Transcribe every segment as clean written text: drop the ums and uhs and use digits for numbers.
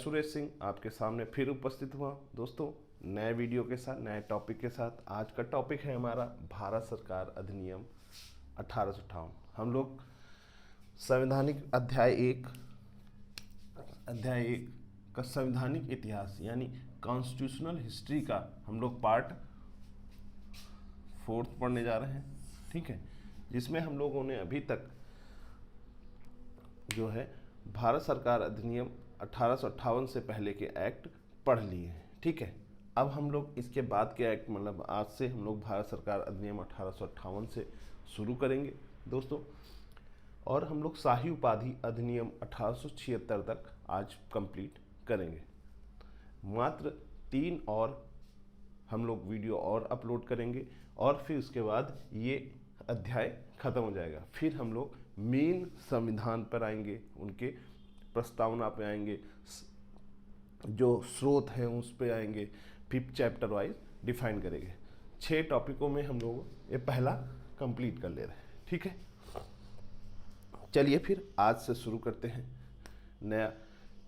सुरेश सिंह आपके सामने फिर उपस्थित हुआ दोस्तों नए वीडियो के साथ, नए टॉपिक के साथ। आज का टॉपिक है हमारा भारत सरकार अधिनियम 1858। हम लोग संवैधानिक अध्याय 1 का संवैधानिक इतिहास यानी कॉन्स्टिट्यूशनल हिस्ट्री का हम लोग पार्ट 4 पढ़ने जा रहे हैं, ठीक है, जिसमें हम लोगों ने अभी तक जो है भारत सरकार अधिनियम 1858 से पहले के एक्ट पढ़ लिए हैं, ठीक है। अब हम लोग इसके बाद के एक्ट मतलब आज से हम लोग भारत सरकार अधिनियम 1858 से शुरू करेंगे दोस्तों। और हम लोग शाही उपाधि अधिनियम 1876 तक आज कंप्लीट करेंगे। मात्र 3 और हम लोग वीडियो और अपलोड करेंगे और फिर उसके बाद ये अध्याय खत्म हो जाएगा। फिर हम लोग मेन संविधान पर आएंगे, उनके प्रस्तावना पे आएंगे, जो स्रोत हैं उस पे आएंगे, फिर चैप्टर वाइज डिफाइन करेंगे। 6 टॉपिकों में हम लोग ये पहला कंप्लीट कर ले रहे हैं, ठीक है। चलिए फिर आज से शुरू करते हैं नया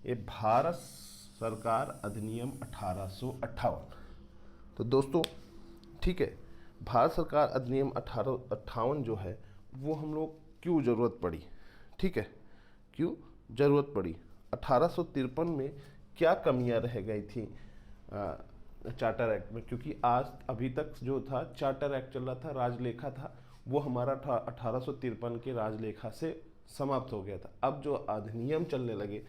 ये भारत सरकार अधिनियम 1858। तो दोस्तों ठीक है, भारत सरकार अधिनियम 1858 जो है वो हम लोग क्यों ज़रूरत पड़ी, ठीक है, क्यों ज़रूरत पड़ी। 1853 में क्या कमियां रह गई थी चार्टर एक्ट में, क्योंकि आज अभी तक जो था चार्टर एक्ट चल रहा था, राजलेखा था, वो हमारा 1853 के राजलेखा से समाप्त हो गया था। अब जो अधिनियम चलने लगे,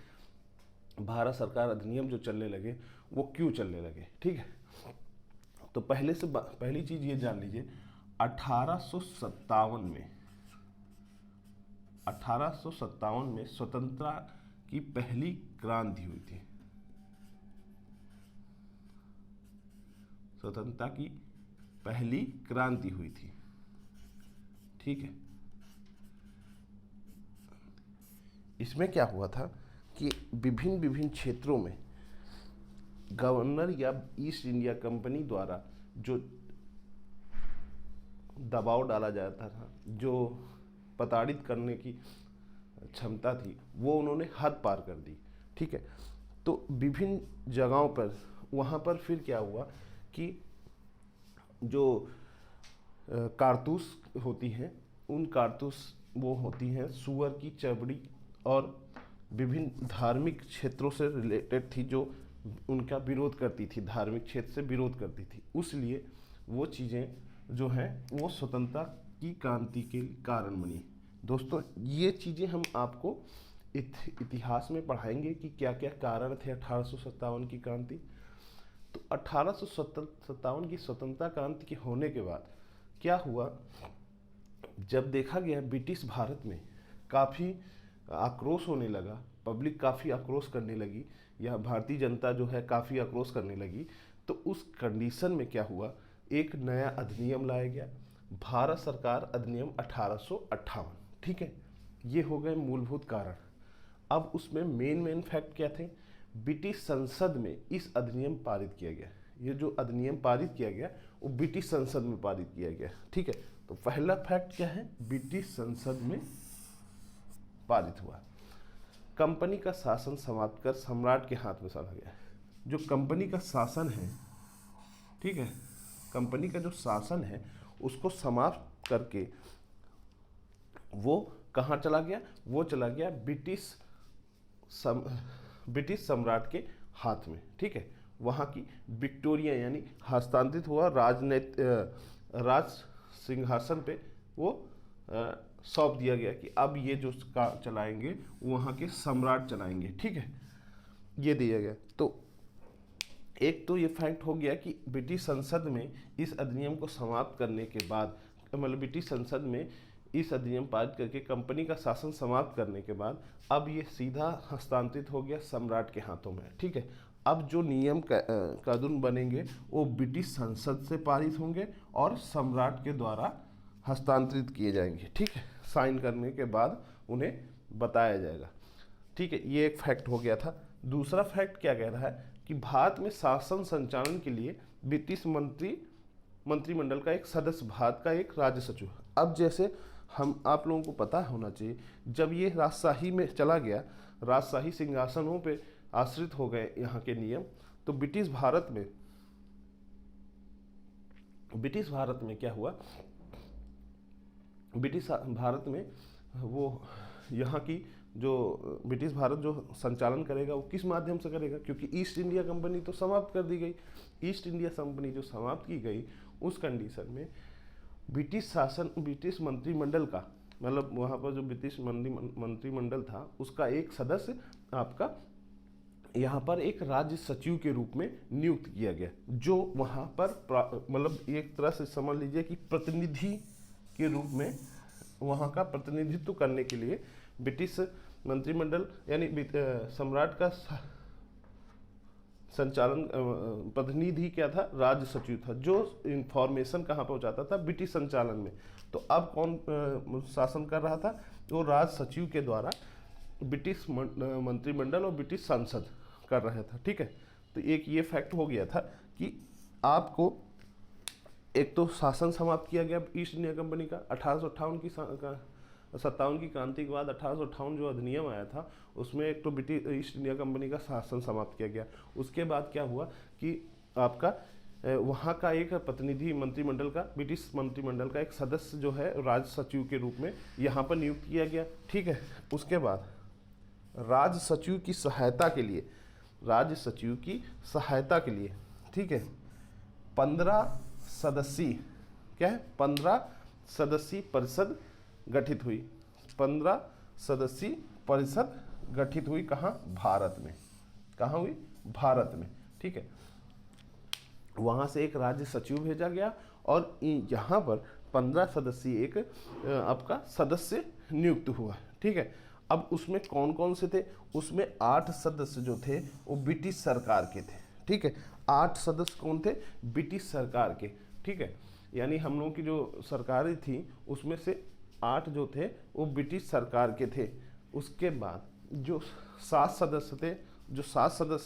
भारत सरकार अधिनियम जो चलने लगे वो क्यों चलने लगे, ठीक है। तो पहली चीज़ ये जान लीजिए, 1857 में स्वतंत्रता की पहली क्रांति हुई थी। स्वतंत्रता की पहली क्रांति हुई थी, ठीक है। इसमें क्या हुआ था कि विभिन्न क्षेत्रों में गवर्नर या ईस्ट इंडिया कंपनी द्वारा जो दबाव डाला जाता था, जो प्रताड़ित करने की क्षमता थी, वो उन्होंने हद पार कर दी, ठीक है। तो विभिन्न जगहों पर वहाँ पर फिर क्या हुआ कि जो कारतूस होती हैं, उन कारतूस वो होती हैं सूअर की चमड़ी और विभिन्न धार्मिक क्षेत्रों से रिलेटेड थी, जो उनका विरोध करती थी, धार्मिक क्षेत्र से विरोध करती थी। उसलिए वो चीज़ें जो हैं वो स्वतंत्रता की क्रांति के कारण बनी। दोस्तों ये चीज़ें हम आपको इतिहास में पढ़ाएंगे कि क्या क्या कारण थे 1857 की क्रांति। तो 1857 की स्वतंत्रता क्रांति के होने के बाद क्या हुआ, जब देखा गया ब्रिटिश भारत में काफ़ी आक्रोश होने लगा, पब्लिक काफ़ी आक्रोश करने लगी, या भारतीय जनता जो है काफ़ी आक्रोश करने लगी, तो उस कंडीशन में क्या हुआ, एक नया अधिनियम लाया गया, भारत सरकार अधिनियम 1858, ठीक है। ये हो गए मूलभूत कारण। अब उसमें मेन फैक्ट क्या थे, ब्रिटिश संसद में इस अधिनियम पारित किया गया। ये जो अधिनियम पारित किया गया वो ब्रिटिश संसद में पारित किया गया, ठीक है। तो पहला फैक्ट क्या है, ब्रिटिश संसद में पारित हुआ। कंपनी का शासन समाप्त कर सम्राट के हाथ में चला गया। जो कंपनी का शासन है, ठीक है, कंपनी का जो शासन है उसको समाप्त करके वो कहाँ चला गया, वो चला गया ब्रिटिश सम्राट के हाथ में, ठीक है। वहाँ की विक्टोरिया यानी हस्तांतरित हुआ, राज सिंहासन पे वो सौंप दिया गया कि अब ये जो चलाएंगे वहाँ के सम्राट चलाएंगे, ठीक है, ये दिया गया। तो एक तो ये फैक्ट हो गया कि ब्रिटिश संसद में इस अधिनियम को समाप्त करने के बाद, मतलब ब्रिटिश संसद में इस अधिनियम पारित करके कंपनी का शासन समाप्त करने के बाद अब ये सीधा हस्तांतरित हो गया सम्राट के हाथों में, ठीक है। अब जो नियम कानून बनेंगे वो ब्रिटिश संसद से पारित होंगे और सम्राट के द्वारा हस्तांतरित किए जाएंगे, ठीक है। साइन करने के बाद उन्हें बताया जाएगा, ठीक है। ये एक फैक्ट हो गया था। दूसरा फैक्ट क्या कह रहा है कि भारत में शासन संचालन के लिए ब्रिटिश मंत्रिमंडल का एक सदस्य, भारत का एक राज्य सचिव। अब जैसे हम आप लोगों को पता होना चाहिए, जब ये राजशाही में चला गया, राजशाही सिंहासनों पे आश्रित हो गए यहाँ के नियम, तो ब्रिटिश भारत में क्या हुआ, ब्रिटिश भारत में वो यहाँ की जो ब्रिटिश भारत जो संचालन करेगा वो किस माध्यम से करेगा, क्योंकि ईस्ट इंडिया कंपनी तो समाप्त कर दी गई। ईस्ट इंडिया कंपनी जो समाप्त की गई, उस कंडीशन में ब्रिटिश मंत्रिमंडल का, मतलब वहाँ पर जो ब्रिटिश मंत्रिमंडल था उसका एक सदस्य आपका यहाँ पर एक राज्य सचिव के रूप में नियुक्त किया गया, जो वहाँ पर मतलब एक तरह से समझ लीजिए कि प्रतिनिधि के रूप में वहाँ का प्रतिनिधित्व करने के लिए ब्रिटिश मंत्रिमंडल यानी सम्राट का संचालन प्रतिनिधि क्या था, राज्य सचिव था, जो इंफॉर्मेशन कहाँ पहुँचाता था, ब्रिटिश संचालन में। तो अब कौन शासन कर रहा था, वो राज्य सचिव के द्वारा ब्रिटिश मंत्रिमंडल और ब्रिटिश संसद कर रहा था। ठीक है, तो एक ये फैक्ट हो गया था कि आपको एक तो शासन समाप्त किया गया ईस्ट इंडिया कंपनी का 1857 की क्रांति के बाद 1858 जो अधिनियम आया था उसमें एक तो ब्रिटिश ईस्ट इंडिया कंपनी का शासन समाप्त किया गया। उसके बाद क्या हुआ कि आपका वहाँ का एक प्रतिनिधि मंत्रिमंडल का, ब्रिटिश मंत्रिमंडल का एक सदस्य जो है राज्य सचिव के रूप में यहाँ पर नियुक्त किया गया। ठीक है, उसके बाद राज्य सचिव की सहायता के लिए ठीक है 15 सदस्यीय क्या है 15 सदस्यीय परिषद गठित हुई। 15 सदस्यीय परिषद गठित हुई कहाँ, भारत में। कहाँ हुई, भारत में। ठीक है, वहाँ से एक राज्य सचिव भेजा गया और यहाँ पर 15 सदस्यीय एक आपका सदस्य नियुक्त हुआ। ठीक है, अब उसमें कौन कौन से थे, उसमें 8 सदस्य जो थे वो ब्रिटिश सरकार के थे। ठीक है, 8 सदस्य कौन थे, ब्रिटिश सरकार के। ठीक है, यानी हम लोगों की जो सरकारें थी उसमें से 8 जो थे वो ब्रिटिश सरकार के थे। उसके बाद जो 7 सदस्य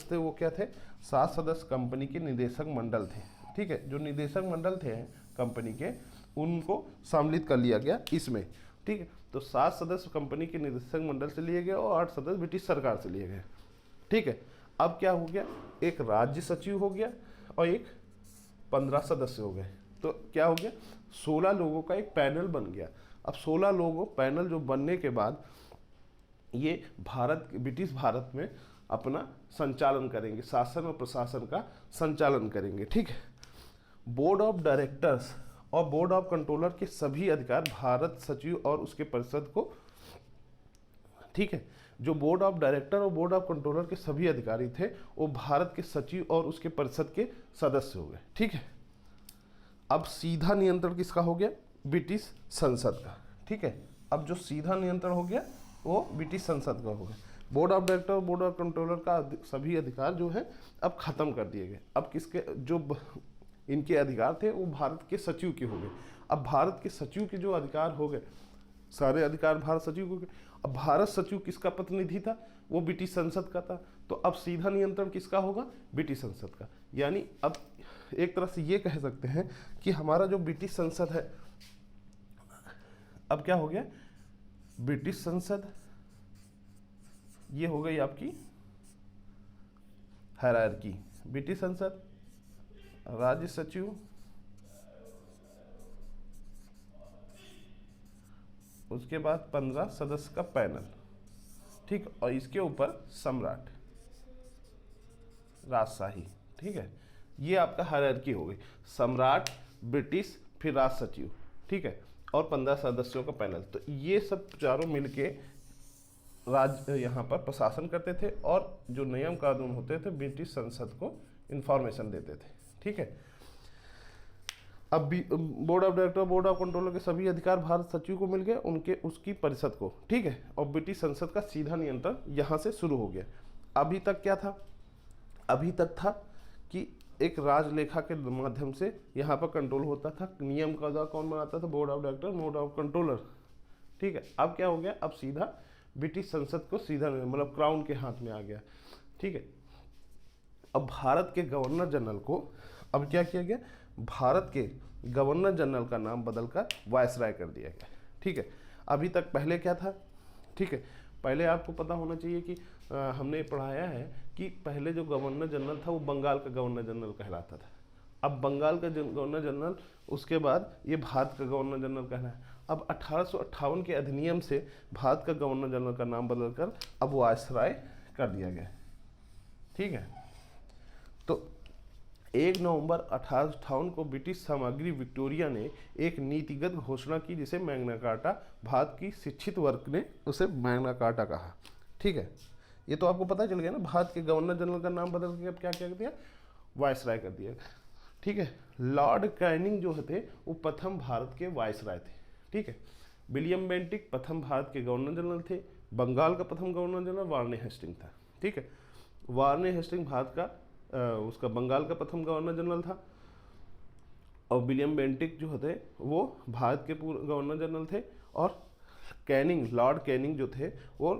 थे वो क्या थे, 7 सदस्य कंपनी के निदेशक मंडल थे। ठीक है, जो निदेशक मंडल थे कंपनी के उनको सम्मिलित कर लिया गया इसमें। ठीक है, तो 7 सदस्य कंपनी के निदेशक मंडल से लिए गए और 8 सदस्य ब्रिटिश सरकार से लिए गए। ठीक है, अब क्या हो गया, एक राज्य सचिव हो गया और एक 15 सदस्य हो गए, तो क्या हो गया 16 लोगों का एक पैनल बन गया। अब 16 लोगों पैनल जो बनने के बाद ये ब्रिटिश भारत में अपना संचालन करेंगे, शासन और प्रशासन का संचालन करेंगे। ठीक है, बोर्ड ऑफ डायरेक्टर्स और बोर्ड ऑफ कंट्रोलर के सभी अधिकार भारत सचिव और उसके परिषद को, ठीक है, जो बोर्ड ऑफ डायरेक्टर और बोर्ड ऑफ कंट्रोलर के सभी अधिकारी थे वो भारत के सचिव और उसके परिषद के सदस्य हो गए। ठीक है, अब सीधा नियंत्रण किसका हो गया, ब्रिटिश संसद का। ठीक है, अब जो सीधा नियंत्रण हो गया वो ब्रिटिश संसद का हो गया। बोर्ड ऑफ डायरेक्टर और बोर्ड ऑफ कंट्रोलर का सभी अधिकार जो है अब खत्म कर दिए गए। अब किसके जो इनके अधिकार थे वो भारत के सचिव के हो गए। अब भारत के सचिव के जो अधिकार हो गए, सारे अधिकार भारत सचिव को गए। अब भारत सचिव किसका प्रतिनिधि था, वो ब्रिटिश संसद का था। तो अब सीधा नियंत्रण किसका होगा, ब्रिटिश संसद का। यानी अब एक तरह से ये कह सकते हैं कि हमारा जो ब्रिटिश संसद है अब क्या हो गया, ब्रिटिश संसद ये हो गई आपकी हायरार्की, ब्रिटिश संसद, राज्य सचिव, उसके बाद 15 सदस्य का पैनल। ठीक, और इसके ऊपर सम्राट, राजशाही। ठीक है, ये आपका हायरार्की हो गई, सम्राट, ब्रिटिश, फिर राज सचिव। ठीक है, और 15 सदस्यों का पैनल। तो ये सब चारों मिलके राज्य यहाँ पर प्रशासन करते थे और जो नियम कानून होते थे ब्रिटिश संसद को इंफॉर्मेशन देते थे। ठीक है, अब board of director, board of controller के सभी अधिकार भारत सचिव को मिल गए, उनके उसकी परिषद को। ठीक है, और ब्रिटिश संसद का सीधा नियंत्रण यहाँ से शुरू हो गया। अभी तक क्या था, अभी तक था कि एक राजलेखा के माध्यम से यहाँ पर कंट्रोल होता था। नियम का कौन बनाता था, board of director, board of controller. ठीक है, अब क्या हो गया, अब सीधा ब्रिटिश संसद को सीधा मतलब क्राउन के हाथ में आ गया। ठीक है, अब भारत के गवर्नर जनरल को अब क्या किया गया, भारत के गवर्नर जनरल का नाम बदलकर वायसराय कर दिया गया। ठीक है, अभी तक पहले क्या था, ठीक है, पहले आपको पता होना चाहिए कि हमने पढ़ाया है कि पहले जो गवर्नर जनरल था वो बंगाल का गवर्नर जनरल कहलाता था। अब बंगाल का गवर्नर जनरल, उसके बाद ये भारत का गवर्नर जनरल कहना है। अब 1858 के अधिनियम से भारत का गवर्नर जनरल का नाम बदलकर अब वायसराय कर दिया गया। ठीक है, तो 1 नवंबर 1858 को ब्रिटिश साम्राज्ञी विक्टोरिया ने एक नीतिगत घोषणा की जिसे मैग्ना कार्टा, भारत की शिक्षित वर्ग ने उसे मैग्ना कार्टा कहा। ठीक है, ये तो आपको पता चल गया ना, भारत के गवर्नर जनरल का नाम बदल के अब क्या क्या कर दिया, वायसराय कर दिया। ठीक है, लॉर्ड कैनिंग जो थे वो प्रथम भारत के वायसराय थे। ठीक है, विलियम बेंटिक प्रथम भारत के गवर्नर जनरल थे। बंगाल का प्रथम गवर्नर जनरल वार्ने हेस्टिंग था। ठीक है, वार्ने हेस्टिंग भारत का उसका बंगाल का प्रथम गवर्नर जनरल था, और विलियम बेंटिक जो थे वो भारत के पूर्व गवर्नर जनरल थे, और कैनिंग, लॉर्ड कैनिंग जो थे वो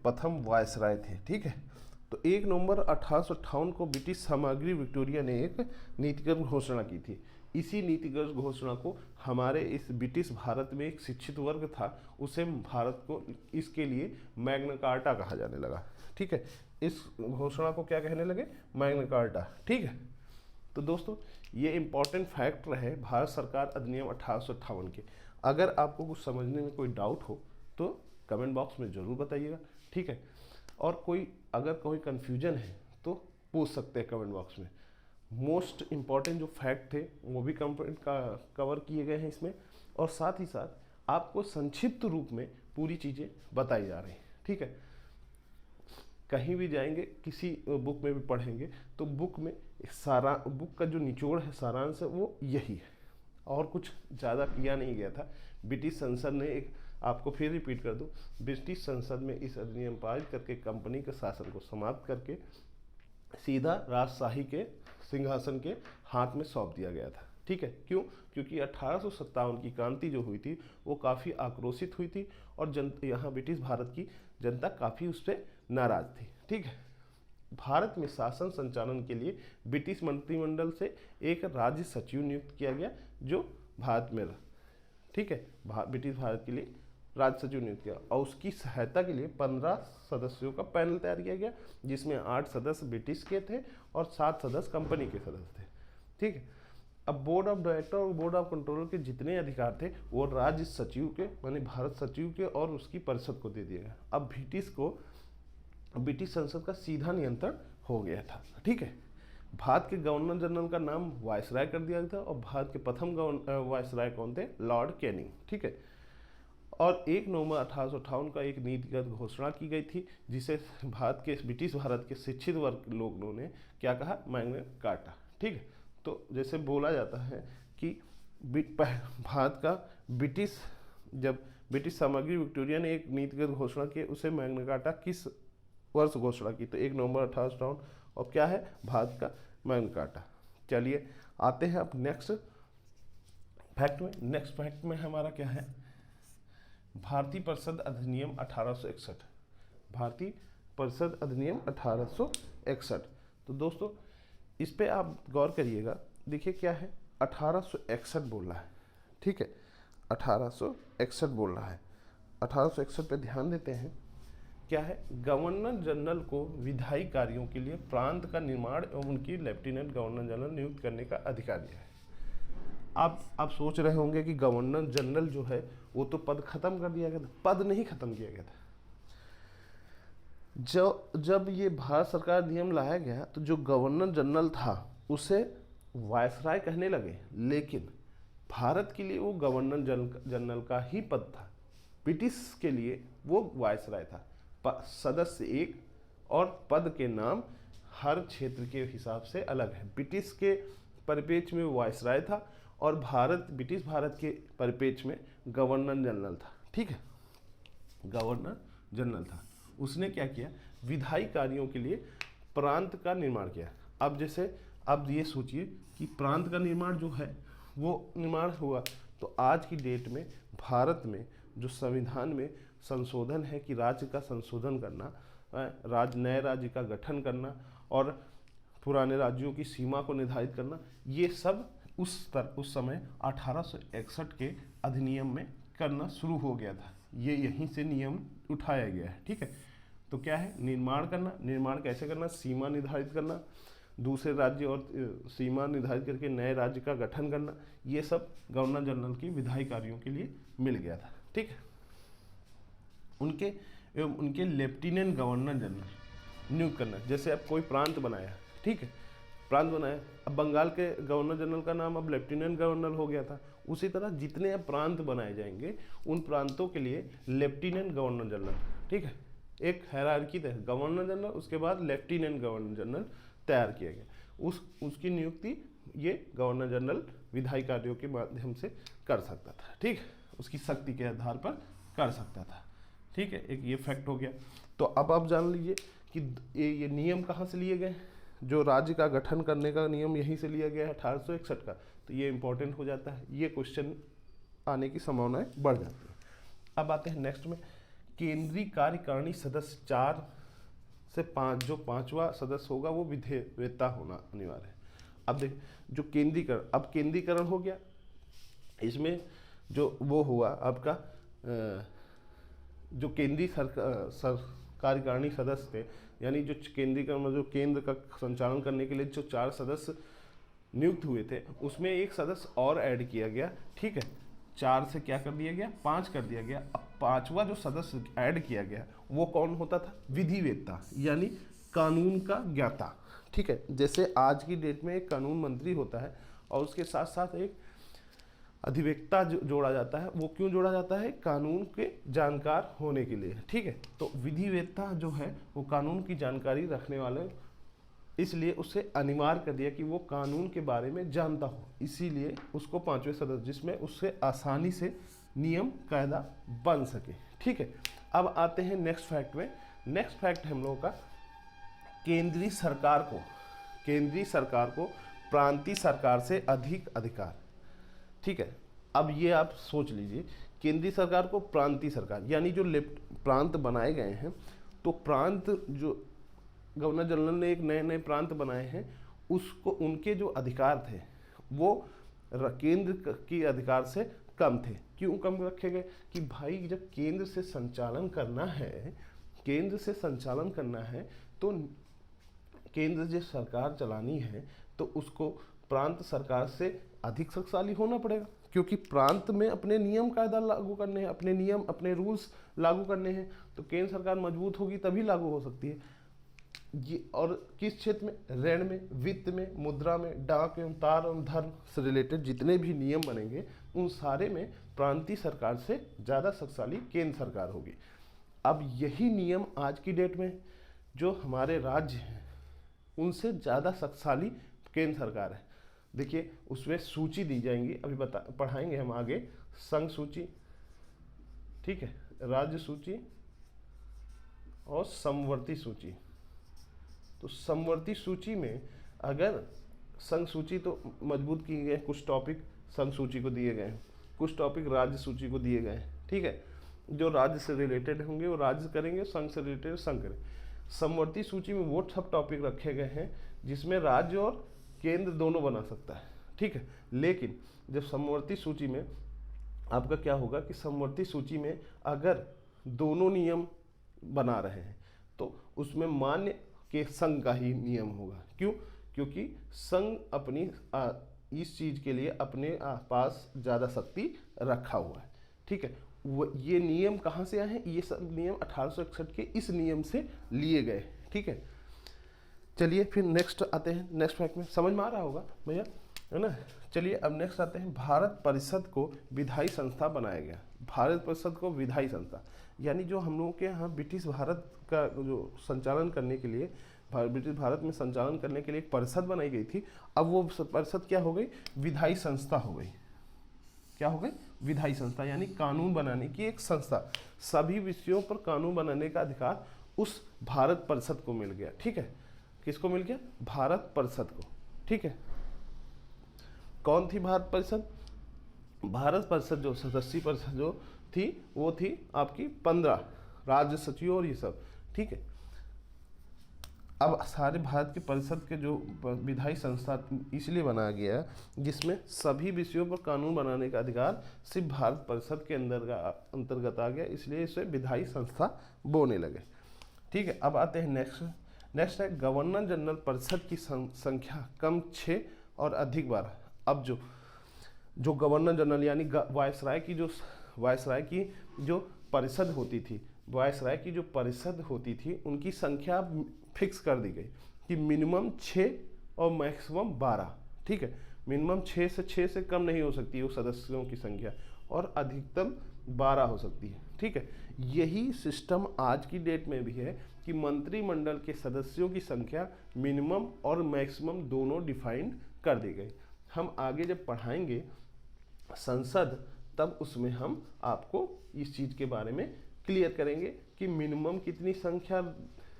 प्रथम वायसराय थे। ठीक है, तो 1 नवंबर 1858 को ब्रिटिश साम्राज्ञी विक्टोरिया ने एक नीतिगत घोषणा की थी। इसी नीतिगत घोषणा को हमारे इस ब्रिटिश भारत में एक शिक्षित वर्ग था, उसे भारत को इसके लिए मैग्ना कार्टा कहा जाने लगा। ठीक है, इस घोषणा को क्या कहने लगे, मैग्ना कार्टा। ठीक है, तो दोस्तों ये इंपॉर्टेंट फैक्ट रहे भारत सरकार अधिनियम 1858 के। अगर आपको कुछ समझने में कोई डाउट हो तो कमेंट बॉक्स में ज़रूर बताइएगा। ठीक है, और अगर कोई कन्फ्यूजन है तो पूछ सकते हैं कमेंट बॉक्स में। मोस्ट इम्पॉर्टेंट जो फैक्ट थे वो भी कवर किए गए हैं इसमें, और साथ ही साथ आपको संक्षिप्त रूप में पूरी चीज़ें बताई जा रही हैं। ठीक है, कहीं भी जाएंगे, किसी बुक में भी पढ़ेंगे तो बुक का जो निचोड़ है, सारांश है, वो यही है, और कुछ ज़्यादा किया नहीं गया था। ब्रिटिश संसद ने आपको फिर रिपीट कर दूं, ब्रिटिश संसद में इस अधिनियम पारित करके कंपनी के शासन को समाप्त करके सीधा राजशाही के सिंहासन के हाथ में सौंप दिया गया था। ठीक है, क्यों? क्योंकि 1857 की क्रांति जो हुई थी वो काफ़ी आक्रोशित हुई थी, और यहाँ ब्रिटिश भारत की जनता काफ़ी उस पर नाराज थी। ठीक है, भारत में शासन संचालन के लिए ब्रिटिश मंत्रिमंडल से एक राज्य सचिव नियुक्त किया गया जो भारत में रहा। ठीक है, ब्रिटिश भारत के लिए राज्य सचिव नियुक्त किया, और उसकी सहायता के लिए 15 सदस्यों का पैनल तैयार किया गया, जिसमें 8 सदस्य ब्रिटिश के थे और 7 सदस्य कंपनी के सदस्य थे। ठीक है, अब बोर्ड ऑफ डायरेक्टर और बोर्ड ऑफ कंट्रोलर के जितने अधिकार थे वो राज्य सचिव के, माने भारत सचिव के और उसकी परिषद को दे दिया गया। अब ब्रिटिश संसद का सीधा नियंत्रण हो गया था। ठीक है, भारत के गवर्नर जनरल का नाम वायसराय कर दिया गया था, और भारत के प्रथम वायसराय कौन थे, लॉर्ड कैनिंग। ठीक है, और 1 नवंबर 1858 का एक नीतिगत घोषणा की गई थी जिसे ब्रिटिश भारत के शिक्षित वर्ग लोगों ने क्या कहा, मैग्ना कार्टा। ठीक है, तो जैसे बोला जाता है कि भारत का जब ब्रिटिश साम्राज्ञी विक्टोरिया ने एक नीतिगत घोषणा की, उसे मैग्ना कार्टा किस वर्ष घोषणा की, तो 1 नवंबर 1858, और क्या है, भारत का मैग्ना कार्टा। चलिए आते हैं अब नेक्स्ट फैक्ट में। नेक्स्ट फैक्ट में हमारा क्या है, भारतीय परिषद अधिनियम 1861। भारतीय परिषद अधिनियम 1861। तो दोस्तों इस पे आप गौर करिएगा, देखिए क्या है, 1861 बोल रहा है। ठीक है, 1861 बोल रहा है। 1861 पे ध्यान देते हैं, क्या है, गवर्नर जनरल को विधायी कार्यों के लिए प्रांत का निर्माण एवं उनकी लेफ्टिनेंट गवर्नर जनरल नियुक्त करने का अधिकार दिया है। आप सोच रहे होंगे कि गवर्नर जनरल जो है वो तो पद खत्म कर दिया गया था, पद नहीं खत्म किया गया था। जब ये भारत सरकार नियम लाया गया तो जो गवर्नर जनरल था उसे वायसराय कहने लगे, लेकिन भारत के लिए वो गवर्नर जनरल का ही पद था, ब्रिटिश के लिए वो वायसराय था। सदस्य एक और पद के नाम हर क्षेत्र के हिसाब से अलग है। ब्रिटिश के परिप्रेक्ष्य में वायसराय था, और ब्रिटिश भारत के परिप्रेक्ष्य में गवर्नर जनरल था। ठीक है, गवर्नर जनरल था। उसने क्या किया, विधायी कार्यों के लिए प्रांत का निर्माण किया। अब ये सोचिए कि प्रांत का निर्माण जो है वो निर्माण हुआ, तो आज की डेट में भारत में जो संविधान में संशोधन है कि राज्य का संशोधन करना, नए राज्य का गठन करना और पुराने राज्यों की सीमा को निर्धारित करना, ये सब उस समय 1861 के अधिनियम में करना शुरू हो गया था। ये यहीं से नियम उठाया गया है। ठीक है, तो क्या है, निर्माण करना। निर्माण कैसे करना, सीमा निर्धारित करना, दूसरे राज्य और सीमा निर्धारित करके नए राज्य का गठन करना, ये सब गवर्नर जनरल की विधायी कार्यों के लिए मिल गया था। ठीक है, उनके एवं उनके लेफ्टिनेंट गवर्नर जनरल नियुक्त करना। जैसे अब कोई प्रांत बनाया, ठीक है, प्रांत बनाया, अब बंगाल के गवर्नर जनरल का नाम अब लेफ्टिनेंट गवर्नर हो गया था। उसी तरह जितने अब प्रांत बनाए जाएंगे उन प्रांतों के लिए लेफ्टिनेंट गवर्नर जनरल, ठीक है, एक हायरार्की है, गवर्नर जनरल उसके बाद लेफ्टिनेंट गवर्नर जनरल तैयार किया गया। उसकी नियुक्ति ये गवर्नर जनरल विधायी कार्यों के माध्यम से कर सकता था। ठीक, उसकी शक्ति के आधार पर कर सकता था। ठीक है, एक ये फैक्ट हो गया। तो अब आप जान लीजिए कि ये नियम कहाँ से लिए गए, जो राज्य का गठन करने का नियम यहीं से लिया गया है 1861 का। तो ये इंपॉर्टेंट हो जाता है, ये क्वेश्चन आने की संभावनाएं बढ़ जाती है। अब आते हैं नेक्स्ट में, केंद्रीय कार्यकारिणी सदस्य 4 से 5, जो 5वां सदस्य होगा वो विधेयता होना अनिवार्य है। अब देख, जो केंद्रीकरण, अब केंद्रीकरण हो गया, इसमें जो वो हुआ आपका जो केंद्रीय कार्यकारिणी सदस्य थे, यानी जो केंद्रीकरण में जो केंद्र का संचालन करने के लिए जो 4 सदस्य नियुक्त हुए थे, उसमें एक सदस्य और ऐड किया गया। ठीक है, 4 से क्या कर दिया गया, 5 कर दिया गया। अब 5वां जो सदस्य ऐड किया गया वो कौन होता था, विधिवेत्ता, यानी कानून का ज्ञाता। ठीक है, जैसे आज की डेट में एक कानून मंत्री होता है और उसके साथ साथ एक अधिवक्ता जोड़ा जाता है। वो क्यों जोड़ा जाता है, कानून के जानकार होने के लिए। ठीक है, तो विधिवेत्ता जो है वो कानून की जानकारी रखने वाले, इसलिए उसे अनिवार्य कर दिया कि वो कानून के बारे में जानता हो, इसीलिए उसको 5वें सदस्य, जिसमें उससे आसानी से नियम कायदा बन सके। ठीक है, अब आते हैं नेक्स्ट फैक्ट में। नेक्स्ट फैक्ट हम लोगों का, केंद्रीय सरकार को प्रांतीय सरकार से अधिक अधिकार। ठीक है, अब ये आप सोच लीजिए, केंद्रीय सरकार को प्रांतीय सरकार, यानी जो प्रांत बनाए गए हैं, तो प्रांत जो गवर्नर जनरल ने एक नए नए प्रांत बनाए हैं, उसको उनके जो अधिकार थे वो केंद्र के अधिकार से कम थे। क्यों कम रखे गए, कि भाई जब केंद्र से संचालन करना है तो केंद्र जो सरकार चलानी है तो उसको प्रांत सरकार से अधिक शक्तिशाली होना पड़ेगा, क्योंकि प्रांत में अपने नियम कायदा लागू करने हैं, अपने नियम अपने रूल्स लागू करने हैं। तो केंद्र सरकार मजबूत होगी तभी लागू हो सकती है। ये और किस क्षेत्र में, ऋण में, वित्त में, मुद्रा में, डाक एवं तार एवं धर्म से रिलेटेड जितने भी नियम बनेंगे उन सारे में प्रांतीय सरकार से ज़्यादा शक्तिशाली केंद्र सरकार होगी। अब यही नियम आज की डेट में जो हमारे राज्य हैं उनसे ज़्यादा शक्तिशाली केंद्र सरकार है। देखिए उसमें सूची दी जाएंगी, अभी पढ़ाएंगे हम आगे, संघ सूची, ठीक है, राज्य सूची और समवर्ती सूची। तो समवर्ती सूची में अगर संघ सूची तो मजबूत की गए, कुछ टॉपिक संघ सूची को दिए गए हैं, कुछ टॉपिक राज्य सूची को दिए गए हैं। ठीक है, जो राज्य से रिलेटेड होंगे वो राज्य करेंगे, संघ से रिलेटेड संघ करें। समवर्ती सूची में वो सब टॉपिक रखे गए हैं जिसमें राज्य और केंद्र दोनों बना सकता है। ठीक है, लेकिन जब समवर्ती सूची में आपका क्या होगा कि समवर्ती सूची में अगर दोनों नियम बना रहे हैं तो उसमें मान्य के संघ का ही नियम होगा। क्यों, क्योंकि संघ अपनी इस चीज के लिए अपने पास ज़्यादा शक्ति रखा हुआ है। ठीक है, ये नियम कहाँ से आए हैं, ये सब नियम 1861 के इस नियम से लिए गए। ठीक है, चलिए फिर नेक्स्ट आते हैं। नेक्स्ट फैक्ट में समझ में आ रहा होगा भैया, है ना। चलिए अब नेक्स्ट आते हैं, भारत परिषद को विधायी संस्था बनाया गया। भारत परिषद को विधायी संस्था, यानी जो हम लोगों के यहाँ ब्रिटिश भारत का जो संचालन करने के लिए, ब्रिटिश भारत में संचालन करने के लिए एक परिषद बनाई गई थी, अब वो परिषद क्या हो गई, विधायी संस्था हो गई। क्या हो गई, विधायी संस्था, यानी कानून बनाने की एक संस्था। सभी विषयों पर कानून बनाने का अधिकार उस भारत परिषद को मिल गया। ठीक है, किसको मिल गया, भारत परिषद को। ठीक है, कौन थी भारत परिषद, भारत परिषद जो सदस्य परिषद जो थी वो थी आपकी 15 राज्य सचिव और ये सब। ठीक है, अब सारे भारत के परिषद के जो विधायी संस्था इसलिए बनाया गया जिसमें सभी विषयों पर कानून बनाने का अधिकार सिर्फ भारत परिषद के अंतर्गत आ गया, इसलिए इसे विधायी संस्था बोलने लगे। ठीक है। अब आते हैं नेक्स्ट है गवर्नर जनरल परिषद की संख्या कम 6 और अधिक 12। अब जो गवर्नर जनरल यानी वायसराय की जो परिषद होती थी, वायसराय की जो परिषद होती थी उनकी संख्या फिक्स कर दी गई कि मिनिमम 6 और मैक्सिमम 12। ठीक है, मिनिमम 6 से कम नहीं हो सकती वो सदस्यों की संख्या, और अधिकतम 12 हो सकती है। ठीक है, यही सिस्टम आज की डेट में भी है कि मंत्रिमंडल के सदस्यों की संख्या मिनिमम और मैक्सिमम दोनों डिफाइंड कर दी गई। हम आगे जब पढ़ाएंगे संसद, तब उसमें हम आपको इस चीज़ के बारे में क्लियर करेंगे कि मिनिमम कितनी संख्या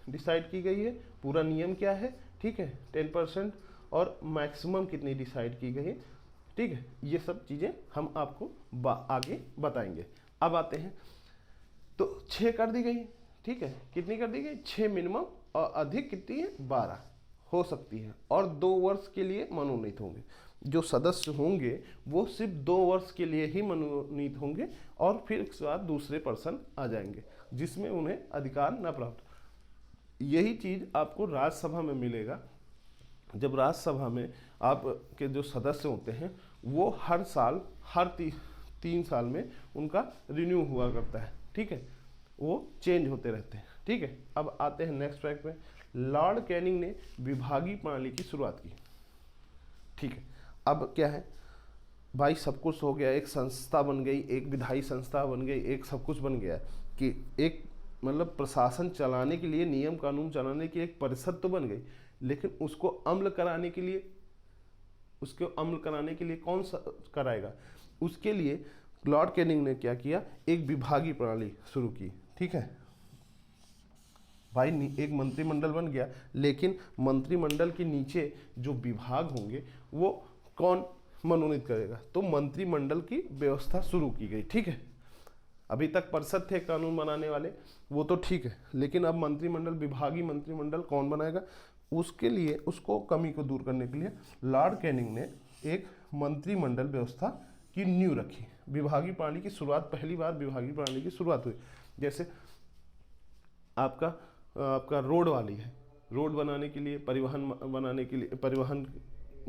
डिसाइड की गई है, पूरा नियम क्या है। ठीक है, 10%, और मैक्सिमम कितनी डिसाइड की गई है। ठीक है, ये सब चीज़ें हम आपको आगे बताएंगे। अब आते हैं, तो 6 कर दी गई। ठीक है, कितनी कर दी गई? 6 मिनिमम, और अधिक कितनी है? 12 हो सकती है, और 2 वर्ष के लिए मनोनीत होंगे। जो सदस्य होंगे वो सिर्फ 2 वर्ष के लिए ही मनोनीत होंगे, और फिर इसके बाद दूसरे पर्सन आ जाएंगे जिसमें उन्हें अधिकार न प्राप्त। यही चीज़ आपको राज्यसभा में मिलेगा। जब राज्यसभा में आपके जो सदस्य होते हैं वो हर साल, हर 3 साल में उनका रिन्यू हुआ करता है। ठीक है, वो चेंज होते रहते हैं। ठीक है, अब आते हैं नेक्स्ट फैक्ट में। लॉर्ड कैनिंग ने विभागीय प्रणाली की शुरुआत की। ठीक है, अब क्या है भाई, सब कुछ हो गया, एक संस्था बन गई, एक विधायी संस्था बन गई, एक सब कुछ बन गया कि एक मतलब प्रशासन चलाने के लिए, नियम कानून चलाने की एक परिषद तो बन गई, लेकिन उसको अमल कराने के लिए कौन सा कराएगा? उसके लिए लॉर्ड कैनिंग ने क्या किया, एक विभागीय प्रणाली शुरू की। ठीक है भाई, एक मंत्रिमंडल बन गया, लेकिन मंत्रिमंडल के नीचे जो विभाग होंगे वो कौन मनोनीत करेगा? तो मंत्रिमंडल की व्यवस्था शुरू की गई। ठीक है, अभी तक परिषद थे कानून बनाने वाले, वो तो ठीक है, लेकिन अब मंत्रिमंडल, विभागीय मंत्रिमंडल कौन बनाएगा? उसके लिए, उसको कमी को दूर करने के लिए लॉर्ड कैनिंग ने एक मंत्रिमंडल व्यवस्था की नींव रखी। विभागीय प्रणाली की शुरुआत, पहली बार विभागीय प्रणाली की शुरुआत हुई। जैसे आपका रोड वाली है, रोड बनाने के लिए, परिवहन बनाने के लिए, परिवहन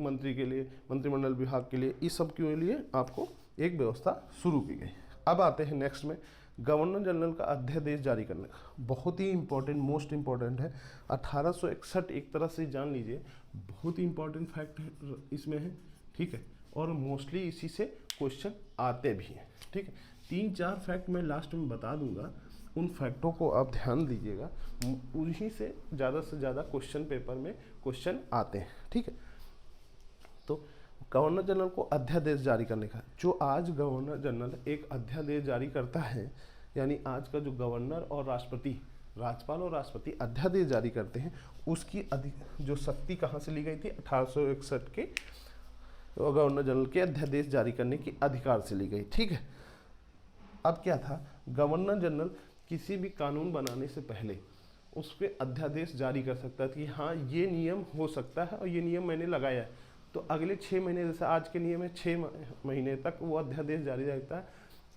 मंत्री के लिए, मंत्रिमंडल विभाग के लिए, इस सब के लिए आपको एक व्यवस्था शुरू की गई। अब आते हैं नेक्स्ट में, गवर्नर जनरल का अध्यादेश जारी करने का। बहुत ही इंपॉर्टेंट, मोस्ट इंपॉर्टेंट है। 1861 एक तरह से जान लीजिए, बहुत ही इंपॉर्टेंट फैक्ट है इसमें है। ठीक है, और मोस्टली इसी से क्वेश्चन आते भी हैं। ठीक है, 3-4 फैक्ट मैं लास्ट में बता दूंगा, उन फैक्टों को आप ध्यान दीजिएगा, उन्हीं से ज़्यादा क्वेश्चन पेपर में क्वेश्चन आते हैं। ठीक है, तो गवर्नर जनरल को अध्यादेश जारी करने का, जो आज गवर्नर जनरल एक अध्यादेश जारी करता है, यानी आज का जो गवर्नर और राष्ट्रपति, राज्यपाल और राष्ट्रपति अध्यादेश जारी करते हैं, उसकी जो शक्ति कहाँ से ली गई थी? 1861 के गवर्नर जनरल के अध्यादेश जारी करने की अधिकार से ली गई। ठीक है, अब क्या था, गवर्नर जनरल किसी भी कानून बनाने से पहले उस पर अध्यादेश जारी कर सकता है कि हाँ ये नियम हो सकता है और ये नियम मैंने लगाया है, तो अगले 6 महीने, जैसे आज के नियम है 6 महीने तक वो अध्यादेश जारी रहता है।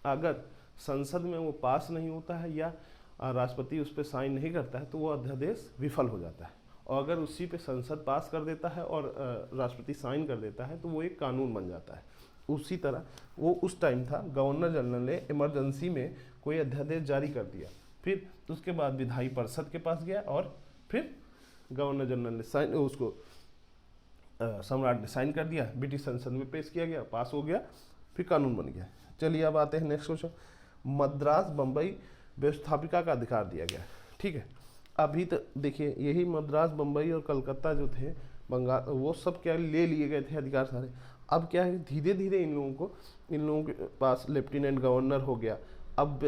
अगर संसद में वो पास नहीं होता है या राष्ट्रपति उस पर साइन नहीं करता है तो वो अध्यादेश विफल हो जाता है, और अगर उसी पे संसद पास कर देता है और राष्ट्रपति साइन कर देता है तो वो एक कानून बन जाता है। उसी तरह वो उस टाइम था, गवर्नर जनरल ने इमरजेंसी में कोई अध्यादेश जारी कर दिया, फिर उसके बाद विधायी परिषद के पास गया और फिर गवर्नर जनरल ने साइन, उसको सम्राट ने साइन कर दिया, ब्रिटिश संसद में पेश किया गया, पास हो गया, फिर कानून बन गया। चलिए अब आते हैं नेक्स्ट क्वेश्चन। मद्रास बम्बई व्यवस्थापिका का अधिकार दिया गया। ठीक है, अभी तो देखिए यही मद्रास, बम्बई और कलकत्ता जो थे, बंगाल, वो सब क्या ले लिए गए थे अधिकार सारे। अब क्या है, धीरे धीरे इन लोगों के पास लेफ्टिनेंट गवर्नर हो गया। अब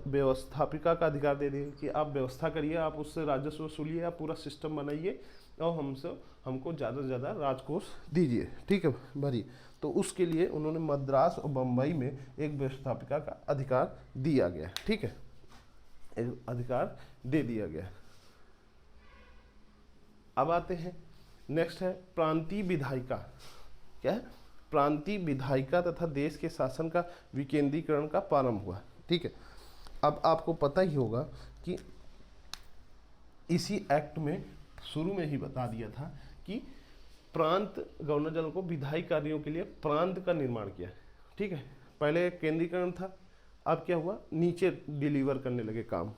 व्यवस्थापिका का अधिकार दे दिए कि आप व्यवस्था करिए, आप उससे राजस्व वसूलिए, आप पूरा सिस्टम बनाइए और हमको ज़्यादा से ज़्यादा राजकोष दीजिए। ठीक है भरी, तो उसके लिए उन्होंने मद्रास और बम्बई में एक व्यवस्थापिका का अधिकार दिया गया। ठीक है, एक अधिकार दे दिया गया। अब आते हैं नेक्स्ट है प्रांतीय विधायिका। क्या है? प्रांतीय विधायिका तथा देश के शासन का विकेंद्रीकरण का प्रारंभ हुआ। ठीक है, अब आपको पता ही होगा कि इसी एक्ट में शुरू में ही बता दिया था कि प्रांत गवर्नर जनरल को विधायी कार्यों के लिए प्रांत का निर्माण किया। ठीक है, पहले केंद्रीकरण था, अब क्या हुआ, नीचे डिलीवर करने लगे काम,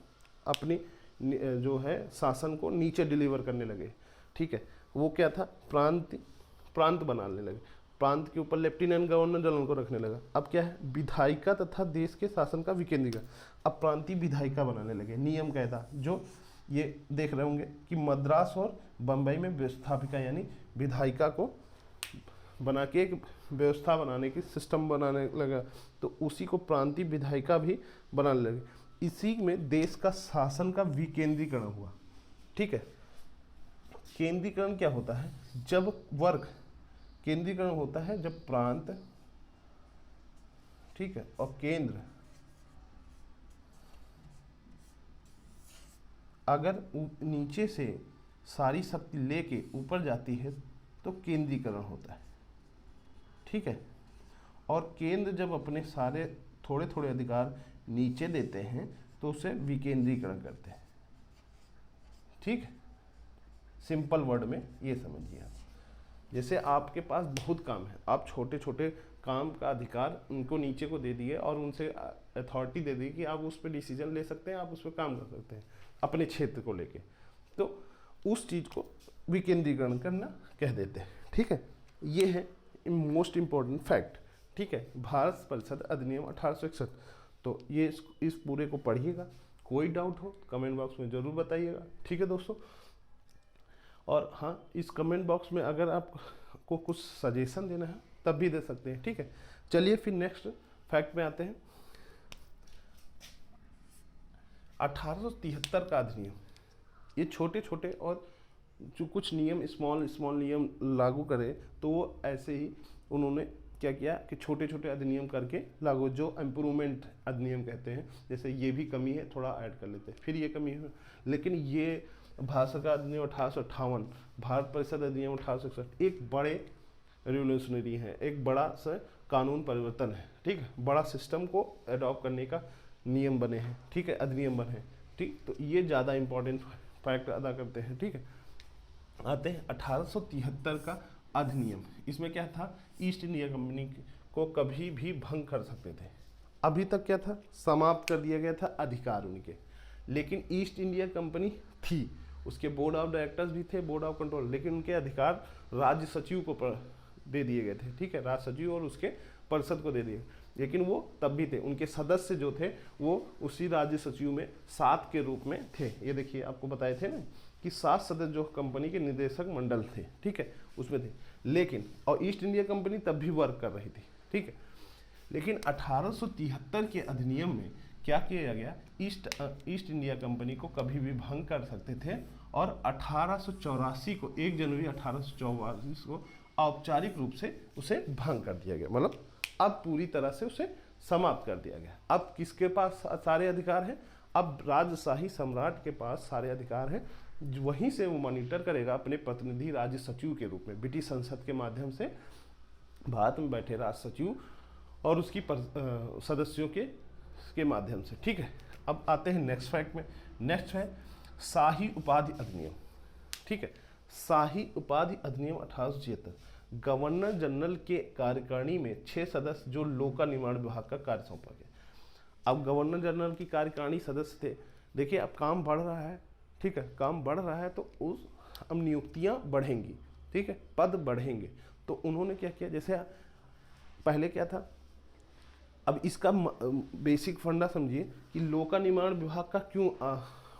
अपनी जो है शासन को नीचे डिलीवर करने लगे। ठीक है, वो क्या था, प्रांत बनाने लगे, प्रांत के ऊपर लेफ्टिनेंट गवर्नर जनरल को रखने लगा। अब क्या है, विधायिका तथा देश के शासन का विकेंद्रीकरण, अब प्रांतीय विधायिका बनाने लगे। नियम क्या था, जो ये देख रहे होंगे कि मद्रास और बम्बई में व्यवस्थापिका यानी विधायिका को बना के एक व्यवस्था बनाने की सिस्टम बनाने लगा, तो उसी को प्रांतीय विधायिका भी बनाने लगे। इसी में देश का शासन का विकेंद्रीकरण हुआ। ठीक है, केंद्रीकरण क्या होता है, जब वर्ग, केंद्रीकरण होता है जब प्रांत, ठीक है, और केंद्र अगर नीचे से सारी शक्ति लेके ऊपर जाती है तो केंद्रीकरण होता है। ठीक है, और केंद्र जब अपने सारे थोड़े थोड़े अधिकार नीचे देते हैं तो उसे विकेंद्रीकरण करते हैं। ठीक है, सिंपल वर्ड में ये समझिए आप, जैसे आपके पास बहुत काम है, आप छोटे छोटे काम का अधिकार उनको नीचे को दे दिए और उनसे अथॉरिटी दे दी कि आप उस पर डिसीजन ले सकते हैं, आप उस पर काम कर सकते हैं अपने क्षेत्र को लेके, तो उस चीज़ को विकेंद्रीकरण करना कह देते हैं। ठीक है, ये है मोस्ट इम्पोर्टेंट फैक्ट। ठीक है, भारत परिषद अधिनियम 1861। तो ये इस पूरे को पढ़िएगा, कोई डाउट हो कमेंट बॉक्स में ज़रूर बताइएगा। ठीक है दोस्तों, और हाँ, इस कमेंट बॉक्स में अगर आपको कुछ सजेशन देना है तब भी दे सकते हैं। ठीक है, चलिए फिर नेक्स्ट फैक्ट में आते हैं। 1873 का अधिनियम, ये छोटे छोटे और जो कुछ नियम स्मॉल नियम लागू करे, तो वो ऐसे ही उन्होंने क्या किया कि छोटे छोटे अधिनियम करके लागू, जो इम्प्रूवमेंट अधिनियम कहते हैं। जैसे ये भी कमी है, थोड़ा ऐड कर लेते हैं, फिर ये कमी है, लेकिन ये भारत सरकार अधिनियम 1858, भारत परिषद अधिनियम 1861 एक बड़े रिवोल्यूशनरी है, एक बड़ा सा कानून परिवर्तन है। ठीक है, बड़ा सिस्टम को अडॉप्ट करने का नियम बने हैं। ठीक है, अधिनियम बने हैं। ठीक, तो ये ज़्यादा इंपॉर्टेंट फैक्ट अदा करते हैं। ठीक है, आते हैं 1873 का अधिनियम। इसमें क्या था, ईस्ट इंडिया कंपनी को कभी भी भंग कर सकते थे। अभी तक क्या था, समाप्त कर दिया गया था अधिकार उनके, लेकिन ईस्ट इंडिया कंपनी थी, उसके बोर्ड ऑफ डायरेक्टर्स भी थे, बोर्ड ऑफ कंट्रोल, लेकिन उनके अधिकार राज्य सचिव को दे दिए गए थे। ठीक है, राज्य सचिव और उसके परिषद को दे दिए, लेकिन वो तब भी थे, उनके सदस्य जो थे वो उसी राज्य सचिव में 7 के रूप में थे। ये देखिए, आपको बताए थे ना कि 7 सदस्य जो कंपनी के निदेशक मंडल थे। ठीक है, उसमें थे, लेकिन और ईस्ट इंडिया कंपनी तब भी वर्क कर रही थी। ठीक है, लेकिन 1873 के अधिनियम में क्या किया गया, ईस्ट इंडिया कंपनी को कभी भी भंग कर सकते थे, और 1884 को 1 जनवरी 1884 को औपचारिक रूप से उसे भंग कर दिया गया, मतलब अब पूरी तरह से उसे समाप्त कर दिया गया। अब किसके पास सारे अधिकार हैं, अब राजशाही सम्राट के पास सारे अधिकार हैं, वहीं से वो मॉनिटर करेगा अपने प्रतिनिधि राज्य सचिव के रूप में, ब्रिटिश संसद के माध्यम से भारत में बैठे राज्य सचिव और उसकी सदस्यों के माध्यम से। ठीक है, अब आते हैं नेक्स्ट फैक्ट में। नेक्स्ट है शाही उपाधि अधिनियम। ठीक है, शाही उपाधि अधिनियम 1876, गवर्नर जनरल के कार्यकारिणी में 6 सदस्य जो लोक निर्माण विभाग का कार्य सौंपा गया। अब गवर्नर जनरल की कार्यकारिणी सदस्य थे, देखिए अब काम बढ़ रहा है। ठीक है, काम बढ़ रहा है तो उस अब नियुक्तियां बढ़ेंगी। ठीक है, पद बढ़ेंगे, तो उन्होंने क्या किया, जैसे पहले क्या था, अब इसका बेसिक फंडा समझिए कि लोक निर्माण विभाग का क्यों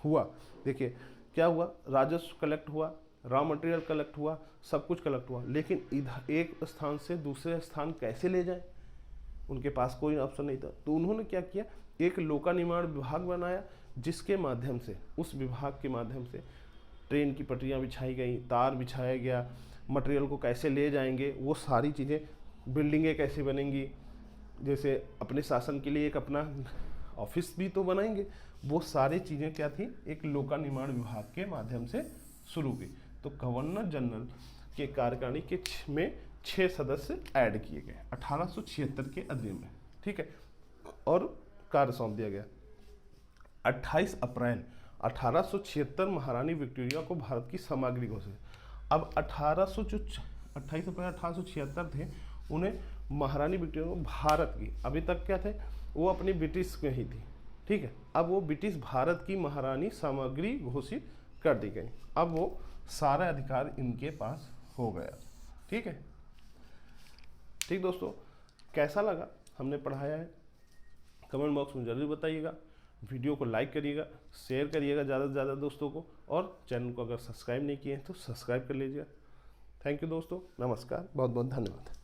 हुआ। देखिए क्या हुआ, राजस्व कलेक्ट हुआ, रॉ मटेरियल कलेक्ट हुआ, सब कुछ कलेक्ट हुआ, लेकिन इधर एक स्थान से दूसरे स्थान कैसे ले जाए, उनके पास कोई ऑप्शन नहीं था। तो उन्होंने क्या किया, एक लोक निर्माण विभाग बनाया, जिसके माध्यम से, उस विभाग के माध्यम से ट्रेन की पटरियां बिछाई गई, तार बिछाया गया, मटेरियल को कैसे ले जाएंगे, वो सारी चीज़ें, बिल्डिंगें कैसे बनेंगी, जैसे अपने शासन के लिए एक अपना ऑफिस भी तो बनाएंगे, वो सारी चीज़ें क्या थी, एक लोक निर्माण विभाग के माध्यम से शुरू की। तो गवर्नर जनरल के कार्यकारिणी के में 6 सदस्य ऐड किए गए 1876 के अधिनियम में। ठीक है, और कार्य सौंप दिया गया। 28 अप्रैल 1876 महारानी विक्टोरिया को भारत की सामग्री घोषित। अब 1876 थे, उन्हें महारानी विक्टोरिया को भारत की, अभी तक क्या थे वो अपनी ब्रिटिश में ही थी, ठीक है। अब वो ब्रिटिश भारत की महारानी सामग्री घोषित कर दी गई। अब वो सारा अधिकार इनके पास हो गया, ठीक है। ठीक दोस्तों, कैसा लगा हमने पढ़ाया है, कमेंट बॉक्स में जरूर बताइएगा। वीडियो को लाइक करिएगा, शेयर करिएगा ज़्यादा से ज़्यादा दोस्तों को, और चैनल को अगर सब्सक्राइब नहीं किए हैं तो सब्सक्राइब कर लीजिएगा। थैंक यू दोस्तों, नमस्कार, बहुत बहुत धन्यवाद।